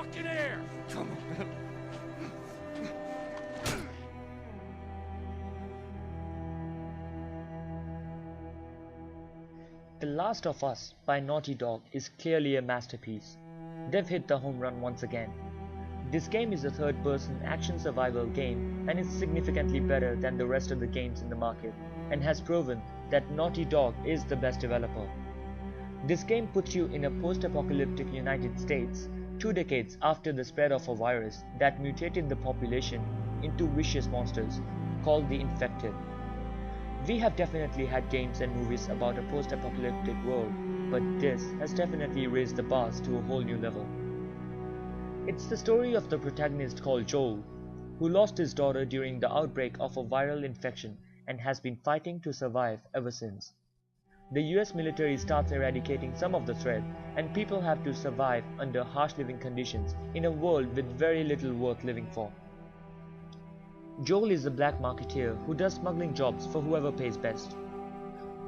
fucking air! Come on. The Last of Us by Naughty Dog is clearly a masterpiece. They've hit the home run once again. This game is a third-person action survival game and is significantly better than the rest of the games in the market and has proven that Naughty Dog is the best developer. This game puts you in a post-apocalyptic United States 2 decades after the spread of a virus that mutated the population into vicious monsters called the Infected. We have definitely had games and movies about a post-apocalyptic world, but this has definitely raised the bars to a whole new level. It's the story of the protagonist called Joel, who lost his daughter during the outbreak of a viral infection and has been fighting to survive ever since. The US military starts eradicating some of the threat, and people have to survive under harsh living conditions in a world with very little worth living for. Joel is a black marketeer who does smuggling jobs for whoever pays best.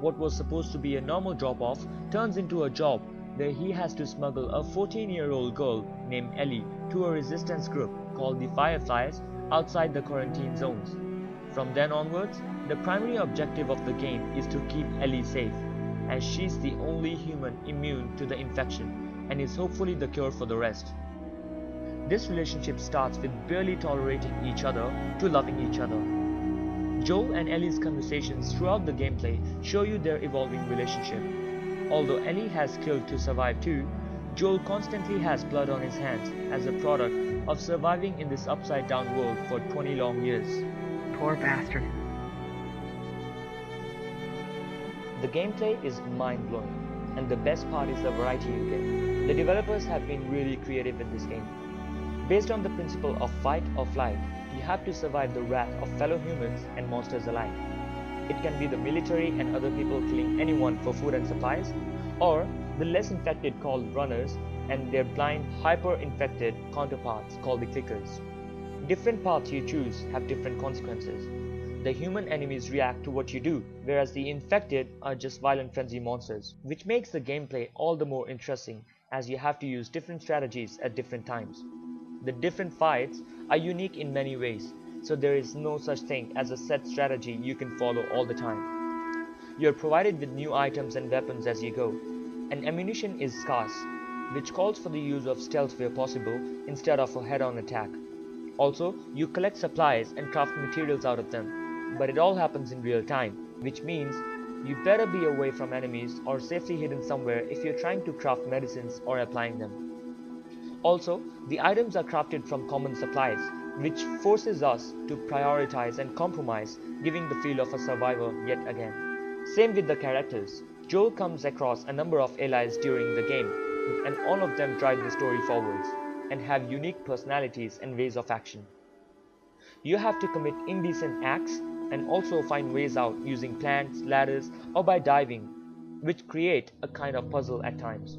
What was supposed to be a normal drop-off turns into a job where he has to smuggle a 14-year-old girl named Ellie to a resistance group called the Fireflies outside the quarantine zones. From then onwards, the primary objective of the game is to keep Ellie safe, as she's the only human immune to the infection and is hopefully the cure for the rest. This relationship starts with barely tolerating each other to loving each other. Joel and Ellie's conversations throughout the gameplay show you their evolving relationship. Although Ellie has killed to survive too, Joel constantly has blood on his hands as a product of surviving in this upside down world for 20 long years. Poor bastard. The gameplay is mind-blowing, and the best part is the variety you get. The developers have been really creative with this game. Based on the principle of fight or flight, you have to survive the wrath of fellow humans and monsters alike. It can be the military and other people killing anyone for food and supplies, or the less infected called runners and their blind, hyper-infected counterparts called the clickers. Different paths you choose have different consequences. The human enemies react to what you do, whereas the infected are just violent frenzy monsters, which makes the gameplay all the more interesting as you have to use different strategies at different times. The different fights are unique in many ways, so there is no such thing as a set strategy you can follow all the time. You are provided with new items and weapons as you go, and ammunition is scarce, which calls for the use of stealth where possible instead of a head-on attack. Also, you collect supplies and craft materials out of them, but it all happens in real time, which means you better be away from enemies or safely hidden somewhere if you're trying to craft medicines or applying them. Also, the items are crafted from common supplies, which forces us to prioritize and compromise, giving the feel of a survivor yet again. Same with the characters. Joel comes across a number of allies during the game, and all of them drive the story forwards, and have unique personalities and ways of action. You have to commit indecent acts, and also find ways out using plants, ladders, or by diving, which create a kind of puzzle at times.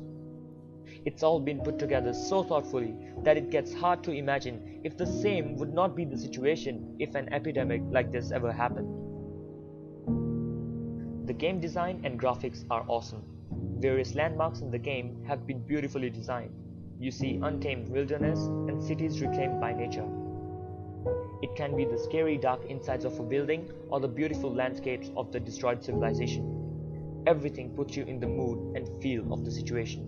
It's all been put together so thoughtfully that it gets hard to imagine if the same would not be the situation if an epidemic like this ever happened. The game design and graphics are awesome. Various landmarks in the game have been beautifully designed. You see untamed wilderness and cities reclaimed by nature. It can be the scary dark insides of a building or the beautiful landscapes of the destroyed civilization. Everything puts you in the mood and feel of the situation.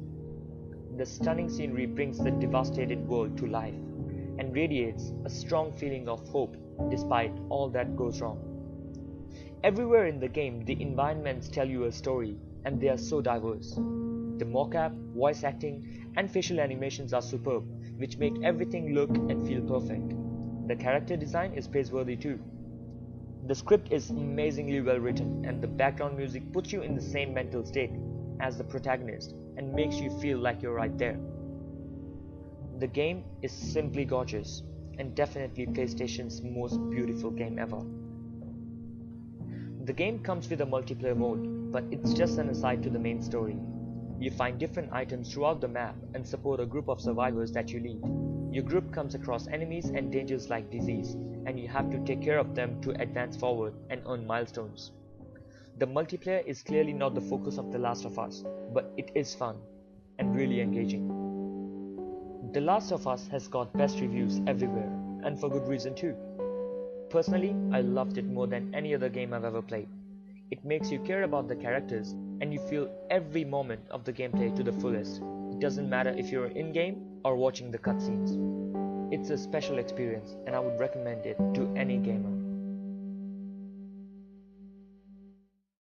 The stunning scenery brings the devastated world to life and radiates a strong feeling of hope despite all that goes wrong. Everywhere in the game, the environments tell you a story, and they are so diverse. The mocap, voice acting, and facial animations are superb, which make everything look and feel perfect. The character design is praiseworthy too. The script is amazingly well written, and the background music puts you in the same mental state as the protagonist and makes you feel like you're right there. The game is simply gorgeous and definitely PlayStation's most beautiful game ever. The game comes with a multiplayer mode, but it's just an aside to the main story. You find different items throughout the map and support a group of survivors that you lead. Your group comes across enemies and dangers like disease, and you have to take care of them to advance forward and earn milestones. The multiplayer is clearly not the focus of The Last of Us, but it is fun and really engaging. The Last of Us has got best reviews everywhere, and for good reason too. Personally, I loved it more than any other game I've ever played. It makes you care about the characters, and you feel every moment of the gameplay to the fullest. It doesn't matter if you're in-game or watching the cutscenes. It's a special experience, and I would recommend it to any gamer.